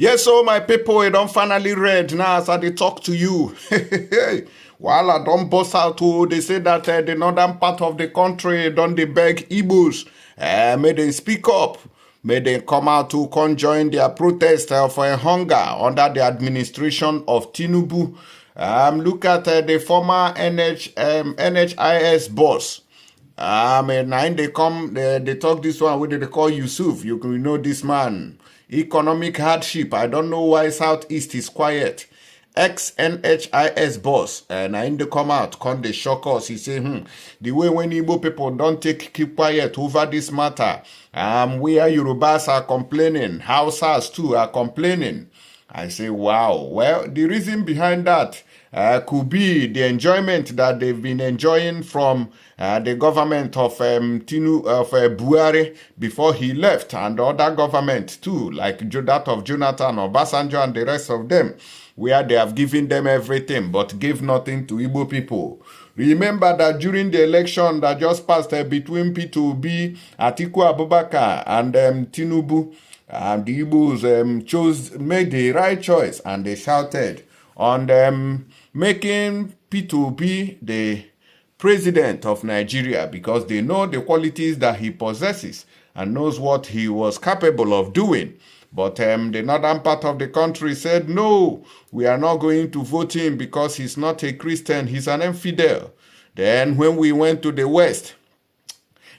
Yes, so my people, it don't finally read now as I dey talk to you. While I don't bust out, they say that the northern part of the country don't they beg Igbos, may they speak up, may they come out to conjoin their protest for a hunger under the administration of Tinubu. Look at the former NHIS boss. And they come, they talk this one, what they call Yusuf. You know this man. Economic hardship. I don't know why Southeast is quiet. Ex-NHIS boss. And they come out, come they shock us. He say, the way when Igbo people don't keep quiet over this matter. Where Yorubas are complaining, Hausas too are complaining. I say, wow. Well, the reason behind that could be the enjoyment that they've been enjoying from the government of Buhari before he left, and other government too, like that of Jonathan or Obasanjo and the rest of them, where they have given them everything but gave nothing to Igbo people. Remember that during the election that just passed between P2B, Atiku Abubakar, and Tinubu, the Igbos made the right choice, and they shouted on making P2B the president of Nigeria because they know the qualities that he possesses and knows what he was capable of doing. But the northern part of the country said, no, we are not going to vote him because he's not a Christian, he's an infidel. Then when we went to the west,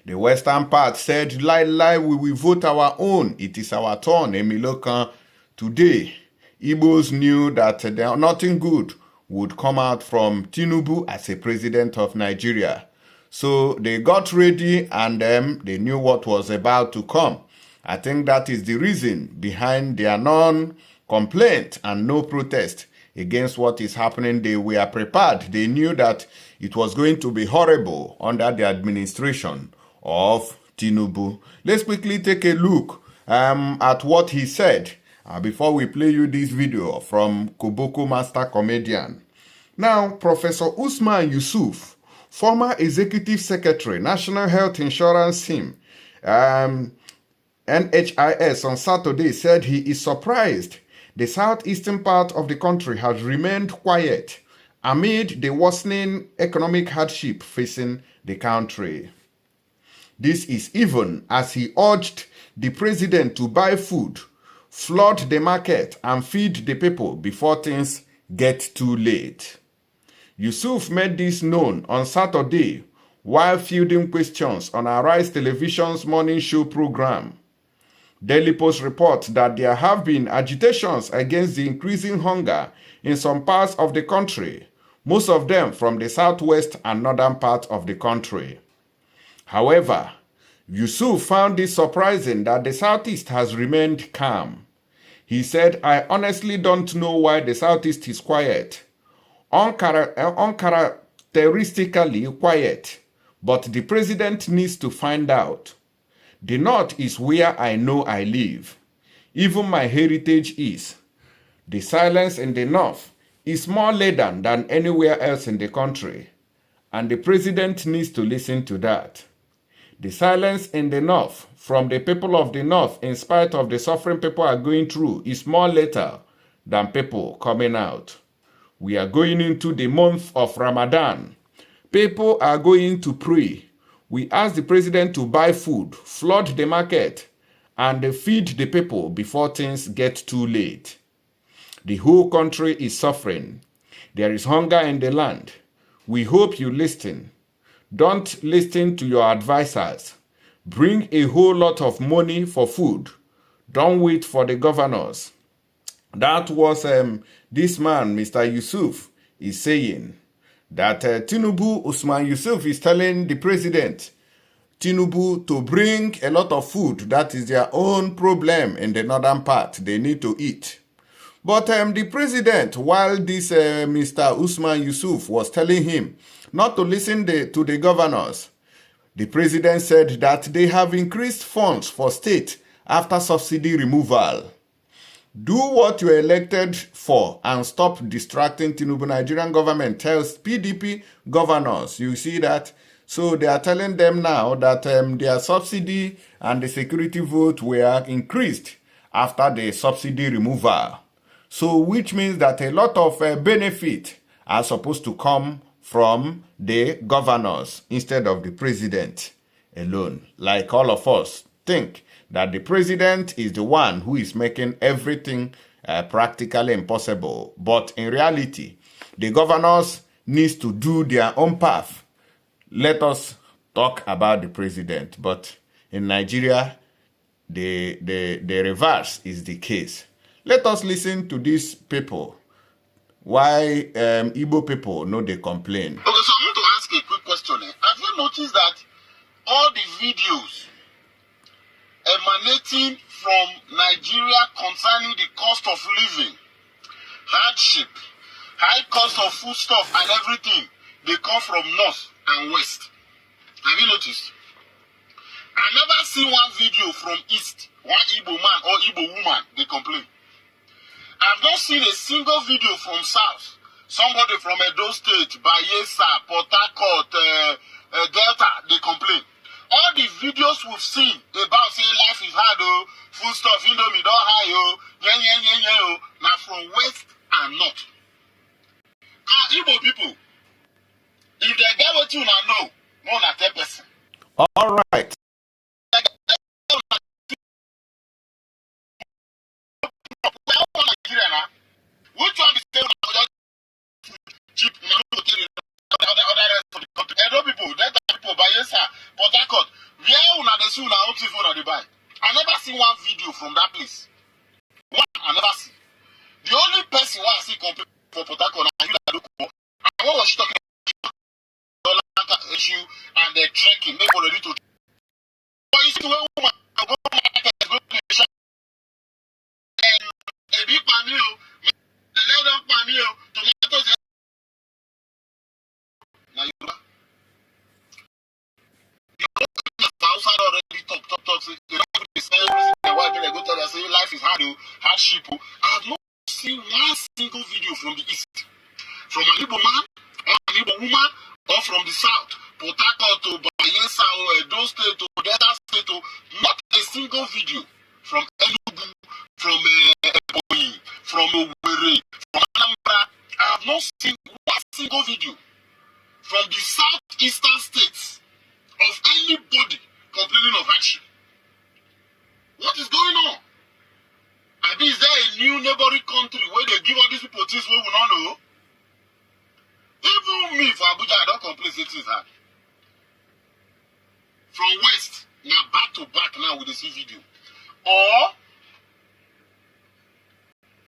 the western part said, lie, we will vote our own. It is our turn, Emilokan. Today, Igbos knew that nothing good would come out from Tinubu as a president of Nigeria. So they got ready and they knew what was about to come. I think that is the reason behind their non-complaint and no protest against what is happening. They were prepared. They knew that it was going to be horrible under the administration of Tinubu. Let's quickly take a look at what he said before we play you this video from Koboko Master Comedian. Now, Professor Usman Yusuf, former Executive Secretary, National Health Insurance Scheme, NHIS, on Saturday said he is surprised the southeastern part of the country has remained quiet amid the worsening economic hardship facing the country. This is even as he urged the president to buy food, flood the market, and feed the people before things get too late. Yusuf made this known on Saturday while fielding questions on Arise Television's morning show program. Daily Post reports that there have been agitations against the increasing hunger in some parts of the country, most of them from the southwest and northern part of the country. However, Yusuf found it surprising that the southeast has remained calm. He said, I honestly don't know why the southeast is quiet. Uncharacteristically quiet, but the president needs to find out. The north is where I know I live. Even my heritage is. The silence in the north is more laden than anywhere else in the country, and the president needs to listen to that. The silence in the north from the people of the north, in spite of the suffering people are going through, is more lethal than people coming out. We are going into the month of Ramadan. People are going to pray. We ask the president to buy food, flood the market, and feed the people before things get too late. The whole country is suffering. There is hunger in the land. We hope you listen. Don't listen to your advisors. Bring a whole lot of money for food. Don't wait for the governors. That was this man, Mr. Yusuf, is saying that Tinubu, Usman Yusuf, is telling the president, Tinubu, to bring a lot of food. That is their own problem in the northern part. They need to eat. But the president, while this Mr. Usman Yusuf was telling him not to listen to the governors, the president said that they have increased funds for state after subsidy removal. Do what you're elected for and stop distracting Tinubu. Nigerian government tells PDP governors. You see that? So they are telling them now that their subsidy and the security vote were increased after the subsidy removal. So which means that a lot of benefit are supposed to come from the governors instead of the president alone. Like all of us think that the president is the one who is making everything practically impossible. But in reality, the governors needs to do their own path. Let us talk about the president. But in Nigeria, the reverse is the case. Let us listen to these people. Why Igbo people know they complain. Okay, so I want to ask a quick question. Have you noticed that all the videos emanating from Nigeria concerning the cost of living, hardship, high cost of foodstuff and everything, they come from north and west? Have you noticed? I never see one video from east, one Igbo man or Igbo woman, they complain. I've not seen a single video from south. Somebody from Edo State, Bayelsa, Port Harcourt, Delta, they complain. All the videos we've seen about saying life is hard, oh, food stuff, indomie don't high, oh, oh, now from west and north. Igbo people, if they get what you know, more than 10%. All right. Which one is cheap? Other rest of the country. Edo people, Delta people, Bayelsa, Port Harcourt. Where una dey see una own things una dey buy? I never see one video from that place. One, I never see. The only person who I see complain for Port Harcourt na you that look for. And what was she talking about? Dollar issue and the trekking. Maybe ready to. But you see when woman go market, go to the shop, and a big panel, the leather panel, tomatoes. Now you know. Outside already talk. They don't be saying everything. Why they go tell us say life is hard, hardship. I have not seen one single video from the east, from an Igbo man or an Igbo woman, or from the south, Port Harcourt to Bayelsa or Edo State to Delta State. Not a single video from Enugu, from Ebonyi, from Owerri, from Anambra. I have not seen one single video from the southeastern states of anybody complaining of hardship. What is going on? I mean, is there a new neighboring country where they give all these people things we will not know? Even me for Abuja, I don't complain say things hard. From west, now back to back now with the see video. Or,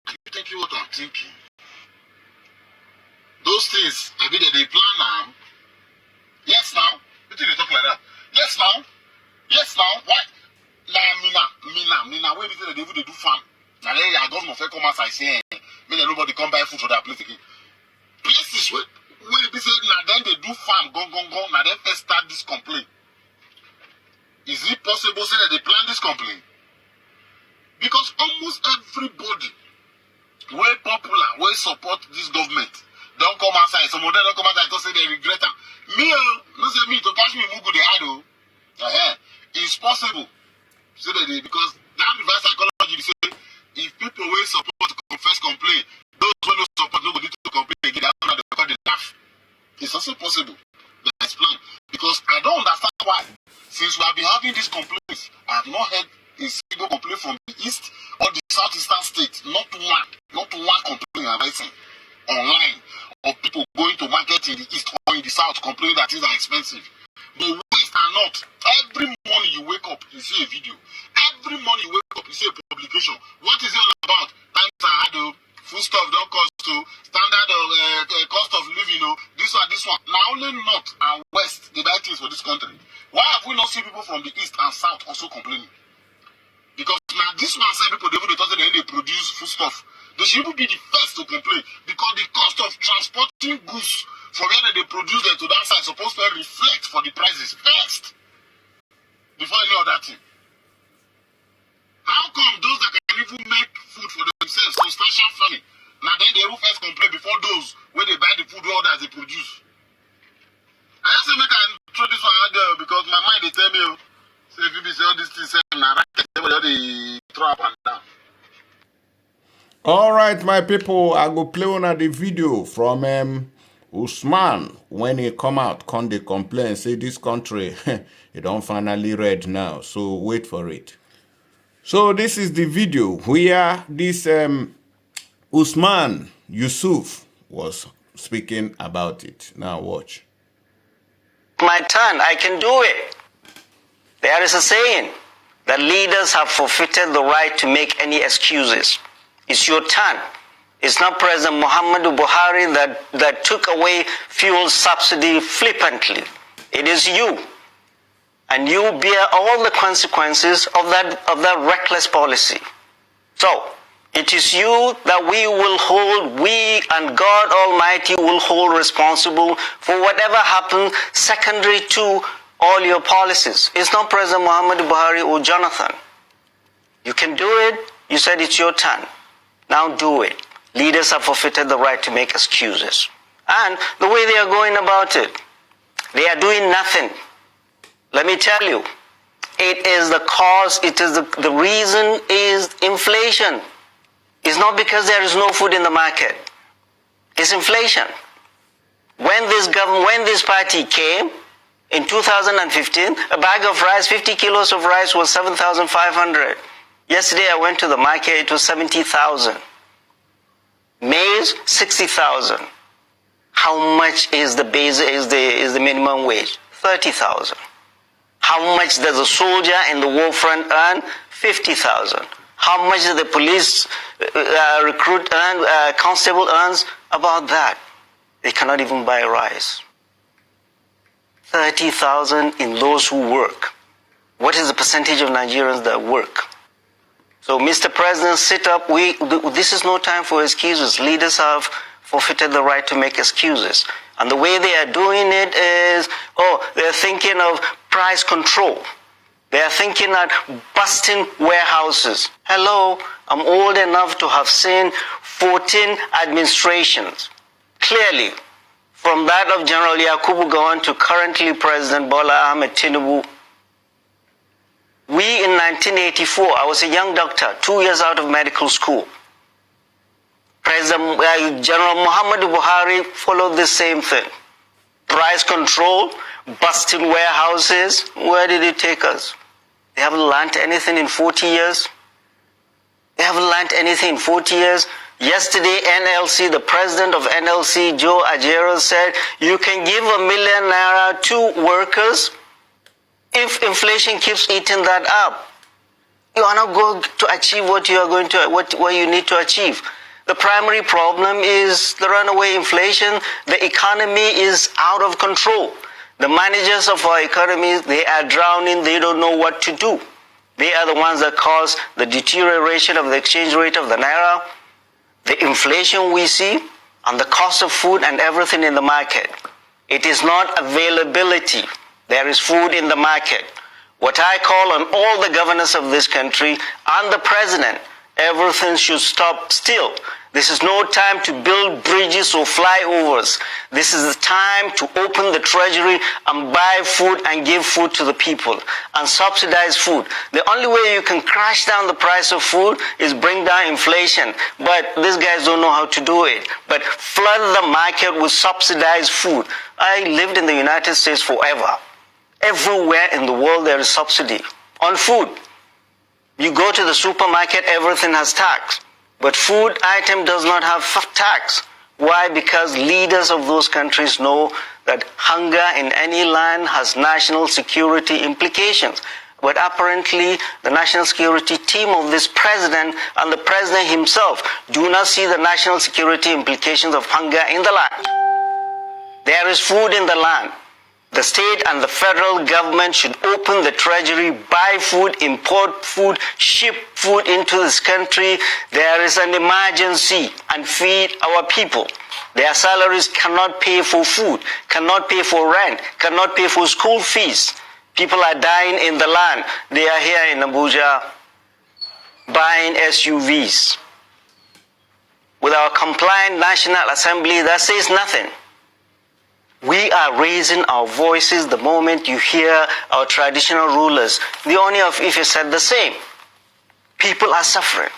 are you thinking what I'm thinking? Those things, I mean, they plan now. Yes, now. You think they talk like that? Yes, now. Why? Mina, where is it they do farm? Now, they are government for come outside saying, nobody come buy food for that place again. Places where they say, now then they do farm, go. Now then first start this complaint. Is it possible say that they plan this complaint? Because almost everybody, way popular, way support this government, don't come outside. Some of them don't come outside because say they regret them. Me, no say me to catch me mugu they had. It's possible. So that because that reverse psychology say if people will support confess complain, those who don't support nobody to complain again, that's not the laugh. It's also possible that it's planned. Because I don't understand why. Since we have been having these complaints, I have not heard a single complaint from the east or the southeastern states. Not one complaint have I seen online of people going to market in the east or in the south complaining that things are expensive. The west are not. Every morning you wake up, you see a video. Every morning you wake up, you see a publication. What is it all about? Times are hard, food stuff don't cost to standard cost of living, this one. Now only north and west they buy things for this country. Why have we not seen people from the east and south also complaining? Because now this one said people they thought that they produce food stuff. They should be the first to complain because the cost of transporting goods from where they produce them to that side is supposed to reflect for the prices first before any other thing. How come those that can even make food for themselves substantial farming, now then they will first complain before those where they buy the food orders they produce? I just say make I throw this one out there because my mind they tell me, say if you say all these things, say na racket, they throw up and down. All right, my people, I go play on the video from Usman when he come out, they complain, say this country, it don't finally red now, so wait for it. So this is the video where this Usman Yusuf was speaking about it. Now watch. My turn, I can do it. There is a saying that leaders have forfeited the right to make any excuses. It's your turn. It's not President Muhammadu Buhari that took away fuel subsidy flippantly. It is you. And you bear all the consequences of that reckless policy. So, it is you that we and God Almighty will hold responsible for whatever happened secondary to all your policies. It's not President Muhammadu Buhari or Jonathan. You can do it. You said it's your turn. Now do it. Leaders have forfeited the right to make excuses. And the way they are going about it, they are doing nothing. Let me tell you, it is the cause, the reason is inflation. It's not because there is no food in the market. It's inflation. When this party came in 2015, a bag of rice, 50 kilos of rice was 7,500. Yesterday I went to the market, it was 70,000. Maize, 60,000. How much is the minimum wage? 30,000. How much does a soldier in the war front earn? 50,000. How much does the police constable earns? About that. They cannot even buy rice. 30,000 in those who work. What is the percentage of Nigerians that work? So, Mr. President, sit up. This is no time for excuses. Leaders have forfeited the right to make excuses. And the way they are doing it is, they're thinking of price control. They are thinking of busting warehouses. Hello, I'm old enough to have seen 14 administrations. Clearly, from that of General Yakubu Gowon to currently President Bola Ahmed Tinubu. We in 1984, I was a young doctor, 2 years out of medical school. General Muhammadu Buhari followed the same thing. Price control, busting warehouses. Where did it take us? They haven't learned anything in 40 years. They haven't learned anything in 40 years. Yesterday, NLC, the president of NLC, Joe Ajero, said, you can give ₦1 million to workers if inflation keeps eating that up. You are not going to achieve what you need to achieve. The primary problem is the runaway inflation. The economy is out of control. The managers of our economy, they are drowning. They don't know what to do. They are the ones that cause the deterioration of the exchange rate of the naira, the inflation we see, and the cost of food and everything in the market. It is not availability. There is food in the market. What I call on all the governors of this country and the president, everything should stop still. This is no time to build bridges or flyovers. This is the time to open the treasury and buy food and give food to the people and subsidize food. The only way you can crash down the price of food is bring down inflation. But these guys don't know how to do it. But flood the market with subsidized food. I lived in the United States forever. Everywhere in the world there is subsidy on food. You go to the supermarket, everything has tax. But food item does not have tax. Why? Because leaders of those countries know that hunger in any land has national security implications. But apparently, the national security team of this president and the president himself do not see the national security implications of hunger in the land. There is food in the land. The state and the federal government should open the treasury, buy food, import food, ship food into this country. There is an emergency, and feed our people. Their salaries cannot pay for food, cannot pay for rent, cannot pay for school fees. People are dying in the land. They are here in Abuja buying SUVs. With our compliant National Assembly, that says nothing. We are raising our voices the moment you hear our traditional rulers. The Oni of Ife said the same. People are suffering.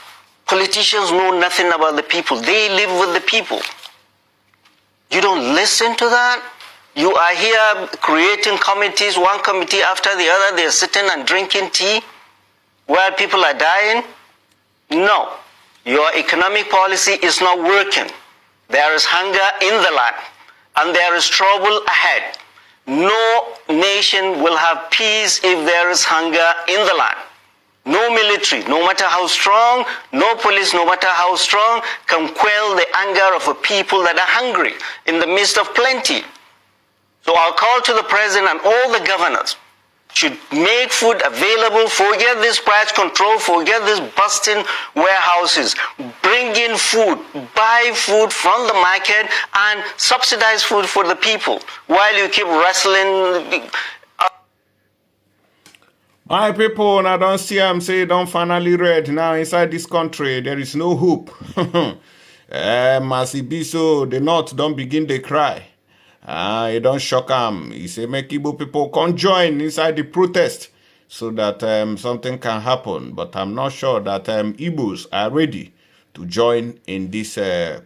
Politicians know nothing about the people. They live with the people. You don't listen to that. You are here creating committees, one committee after the other. They're sitting and drinking tea while people are dying. No, your economic policy is not working. There is hunger in the land, and there is trouble ahead. No nation will have peace if there is hunger in the land. No military, no matter how strong, no police, no matter how strong, can quell the anger of a people that are hungry in the midst of plenty. So I'll call to the president and all the governors should make food available, forget this price control, forget this busting warehouses, bring in food, buy food from the market and subsidize food for the people while you keep wrestling. My people, I don't see them say don't finally read now inside this country. There is no hope. As it be so, the North don't begin to cry. It don't shock them. He say make Igbo people come join inside the protest so that something can happen. But I'm not sure that Igbos are ready to join in this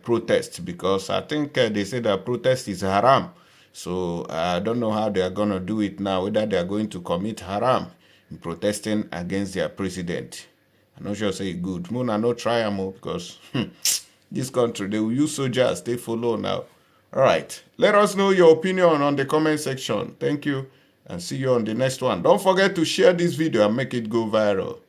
protest because I think they say that protest is haram. So I don't know how they are going to do it now, whether they are going to commit haram in protesting against their president. I'm not sure say good. Muna no try am because this country, they will use soldiers, they follow now. All right. Let us know your opinion on the comment section. Thank you and see you on the next one. Don't forget to share this video and make it go viral.